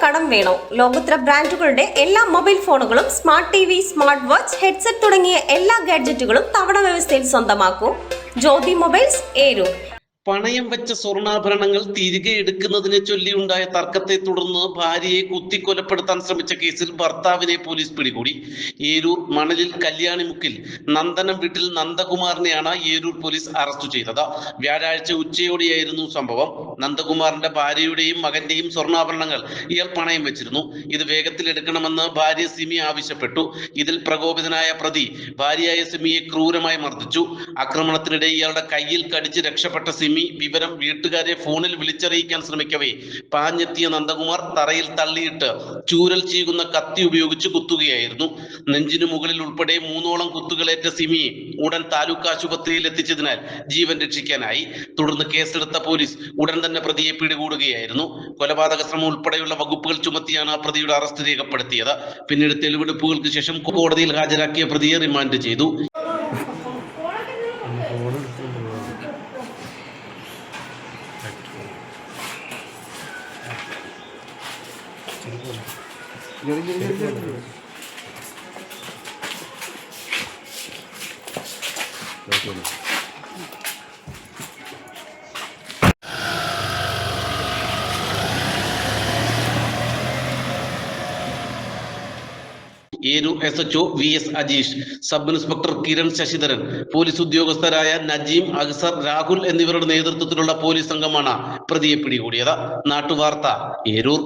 കടം വേണോ? ലോകോത്തര ബ്രാൻഡുകളുടെ എല്ലാ മൊബൈൽ ഫോണുകളും, smart TV, smart watch, headset തുടങ്ങിയ എല്ലാ ഗാഡ്ജറ്റുകളും തവണ വ്യവസ്ഥയിൽ സ്വന്തമാക്കൂ. ജ്യോതി മൊബൈൽസ്, ഏരൂർ. പണയം വെച്ച സ്വർണ്ണാഭരണങ്ങൾ തിരികെ എടുക്കുന്നതിനെ ചൊല്ലിയുണ്ടായ തർക്കത്തെ തുടർന്ന് ഭാര്യയെ കുത്തിക്കൊലപ്പെടുത്താൻ ശ്രമിച്ച കേസിൽ ഭർത്താവിനെ പോലീസ് പിടികൂടി. ഏരൂർ മണലിൽ കല്യാണിമുക്കിൽ നന്ദനം വീട്ടിൽ നന്ദകുമാറിനെയാണ് ഏരൂർ പോലീസ് അറസ്റ്റ് ചെയ്തത്. വ്യാഴാഴ്ച ഉച്ചയോടെയായിരുന്നു സംഭവം. നന്ദകുമാറിന്റെ ഭാര്യയുടെയും മകന്റെയും സ്വർണ്ണാഭരണങ്ങൾ ഇയാൾ പണയം വെച്ചിരുന്നു. ഇത് വേഗത്തിൽ എടുക്കണമെന്ന് ഭാര്യ സിമി ആവശ്യപ്പെട്ടു. ഇതിൽ പ്രകോപിതനായ പ്രതി ഭാര്യയായ സിമിയെ ക്രൂരമായി മർദ്ദിച്ചു. ആക്രമണത്തിനിടെ ഇയാളുടെ കയ്യിൽ കടിച്ച് രക്ഷപ്പെട്ട സിമി വിവരം വീട്ടുകാരെ ഫോണിൽ വിളിച്ചറിയിക്കാൻ ശ്രമിക്കവേ പാഞ്ഞെത്തിയ നന്ദകുമാർ തറയിൽ തള്ളിയിട്ട് ചൂരൽ ചീകുന്ന കത്തി ഉപയോഗിച്ച് കുത്തുകയായിരുന്നു. നെഞ്ചിനു മുകളിൽ ഉൾപ്പെടെ 3ഓളം കുത്തുകളേറ്റ സിമിയെ ഉടൻ താലൂക്ക് ആശുപത്രിയിൽ എത്തിച്ചതിനാൽ ജീവൻ രക്ഷിക്കാനായി. തുടർന്ന് കേസെടുത്ത പോലീസ് ഉടൻ തന്നെ പ്രതിയെ പിടികൂടുകയായിരുന്നു. കൊലപാതക ശ്രമം ഉൾപ്പെടെയുള്ള വകുപ്പുകൾ ചുമത്തിയാണ് പ്രതിയുടെ അറസ്റ്റ് രേഖപ്പെടുത്തിയത്. പിന്നീട് തെളിവെടുപ്പുകൾക്ക് ശേഷം കോടതിയിൽ ഹാജരാക്കിയ പ്രതിയെ റിമാൻഡ് ചെയ്തു. Eroor SHO VS Ajeesh, sub inspector Kiran Sasidharan, police ഉദ്യോഗസ്ഥരായ നജീം, അക്സർ, രാഹുൽ എന്നിവരുടെ നേതൃത്വത്തിലുള്ള പോലീസ് സംഘമാണ് പ്രതിയെ പിടികൂടിയത്. നാട്ടുവാർത്ത, ഏരൂർ.